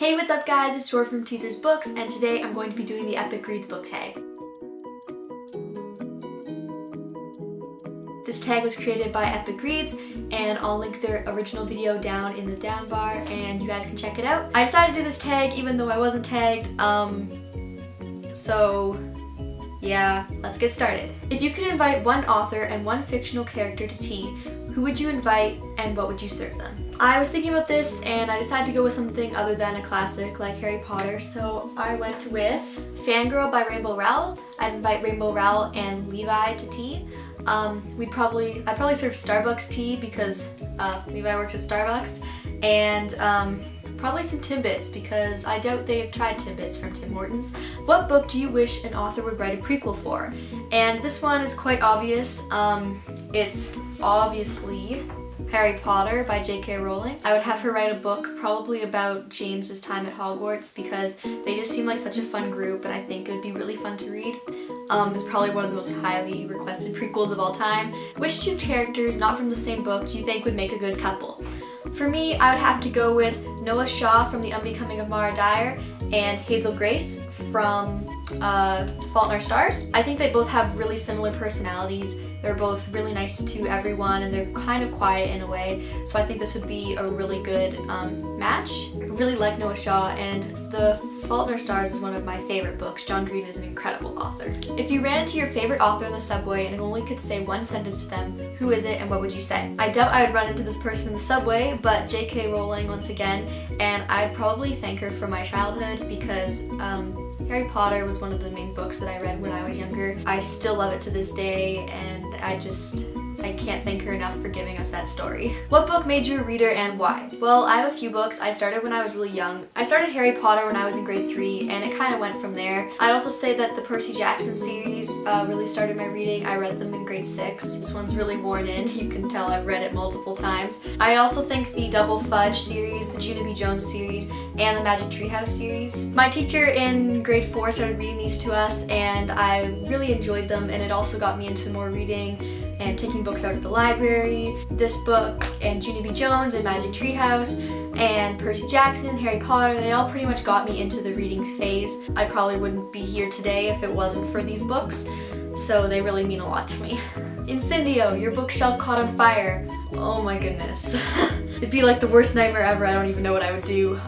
Hey, what's up guys? It's Shore from Teasers Books, and today I'm going to be doing the Epic Reads book tag. This tag was created by Epic Reads, and I'll link their original video down in the down bar and you guys can check it out. I decided to do this tag even though I wasn't tagged, so yeah, let's get started. If you could invite one author and one fictional character to tea, who would you invite and what would you serve them? I was thinking about this and I decided to go with something other than a classic like Harry Potter, so I went with Fangirl by Rowell. I'd invite Rowell and Levi to tea. I'd probably serve Starbucks tea because Levi works at Starbucks, and probably some Timbits because I doubt they've tried Timbits from Tim Hortons. What book do you wish an author would write a prequel for? And this one is quite obvious. It's obviously Harry Potter by J.K. Rowling. I would have her write a book probably about James's time at Hogwarts because they just seem like such a fun group and I think it would be really fun to read. It's probably one of the most highly requested prequels of all time. Which two characters not from the same book do you think would make a good couple? For me, I would have to go with Noah Shaw from The Unbecoming of Mara Dyer and Hazel Grace from Fault in Our Stars. I think they both have really similar personalities. They're both really nice to everyone and they're kind of quiet in a way, so I think this would be a really good match. I really like Noah Shaw, and The Fault in Our Stars is one of my favorite books. John Green is an incredible author. If you ran into your favorite author in the subway and only could say one sentence to them, who is it and what would you say? I doubt I would run into this person in the subway, but J.K. Rowling once again, and I'd probably thank her for my childhood because Harry Potter was one of the main books that I read when I was younger. I still love it to this day, and I can't thank her enough for giving us that story. What book made you a reader and why? Well, I have a few books. I started when I was really young. I started Harry Potter when I was in grade 3 and it kind of went from there. I'd also say that the Percy Jackson series really started my reading. I read them in grade 6. This one's really worn in. You can tell I've read it multiple times. I also think the Double Fudge series, the Junie B. Jones series, and the Magic Treehouse series. My teacher in grade 4 started reading these to us and I really enjoyed them, and it also got me into more reading and taking books out of the library. This book and Junie B. Jones and Magic Treehouse and Percy Jackson and Harry Potter, they all pretty much got me into the reading phase. I probably wouldn't be here today if it wasn't for these books, so they really mean a lot to me. Incendio, your bookshelf caught on fire. Oh my goodness. It'd be like the worst nightmare ever. I don't even know what I would do.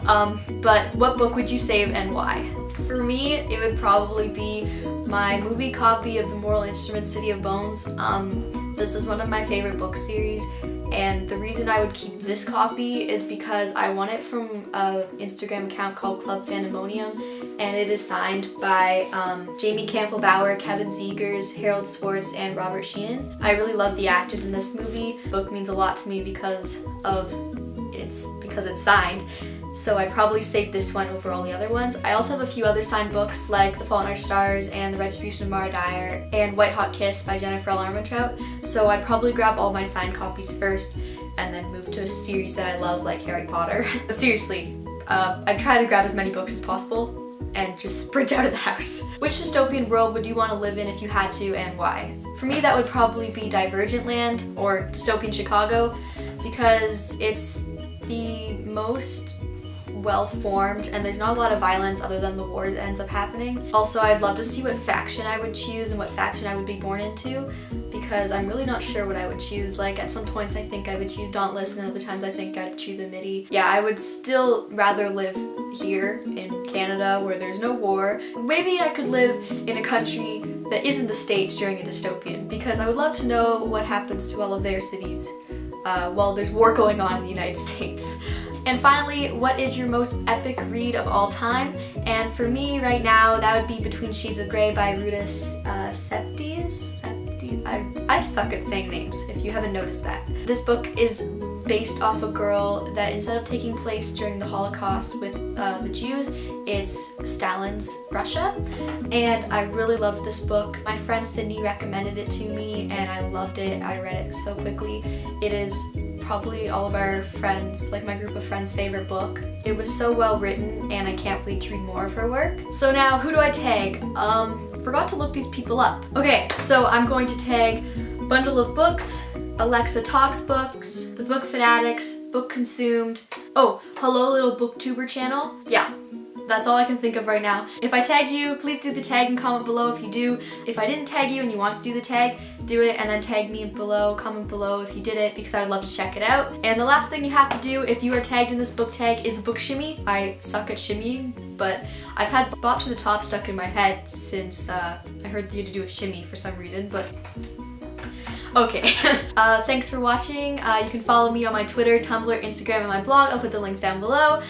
But what book would you save and why? For me, it would probably be my movie copy of The Moral Instrument City of Bones. This is one of my favorite book series, and the reason I would keep this copy is because I won it from an Instagram account called Club Fandemonium, and it is signed by Jamie Campbell Bower, Kevin Zegers, Harold Swartz, and Robert Sheenan. I really love the actors in this movie. The book means a lot to me because it's signed. So I'd probably save this one over all the other ones. I also have a few other signed books like The Fault in Our Stars and The Retribution of Mara Dyer and White Hot Kiss by Jennifer L. Armentrout. So I'd probably grab all my signed copies first and then move to a series that I love like Harry Potter. But seriously, I'd try to grab as many books as possible and just sprint out of the house. Which dystopian world would you want to live in if you had to and why? For me, that would probably be Divergent Land or Dystopian Chicago because it's the most well-formed and there's not a lot of violence other than the war that ends up happening. Also, I'd love to see what faction I would choose and what faction I would be born into because I'm really not sure what I would choose. Like at some points I think I would choose Dauntless and other times I think I'd choose a MIDI. Yeah, I would still rather live here in Canada where there's no war. Maybe I could live in a country that isn't the States during a dystopian because I would love to know what happens to all of their cities while there's war going on in the United States. And finally, what is your most epic read of all time? And for me right now, that would be Between Shades of Grey by Rudis Septies. I suck at saying names, if you haven't noticed that. This book is based off a girl that instead of taking place during the Holocaust with the Jews, it's Stalin's Russia. And I really loved this book. My friend Sydney recommended it to me and I loved it. I read it so quickly. It is probably all of our friends, like my group of friends' favorite book. It was so well written and I can't wait to read more of her work. So now, who do I tag? Forgot to look these people up. Okay, so I'm going to tag Bundle of Books, Alexa Talks Books, The Book Fanatics, Book Consumed. Oh, Hello Little Booktuber channel. Yeah. That's all I can think of right now. If I tagged you, please do the tag and comment below if you do. If I didn't tag you and you want to do the tag, do it and then tag me below, comment below if you did it because I would love to check it out. And the last thing you have to do if you are tagged in this book tag is a book shimmy. I suck at shimmying, but I've had Bop to the Top stuck in my head since I heard you had to do a shimmy for some reason, but okay. Thanks for watching. You can follow me on my Twitter, Tumblr, Instagram, and my blog. I'll put the links down below.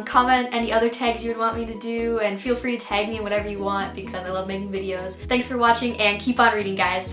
Comment any other tags you would want me to do, and feel free to tag me in whatever you want because I love making videos. Thanks for watching, and keep on reading, guys.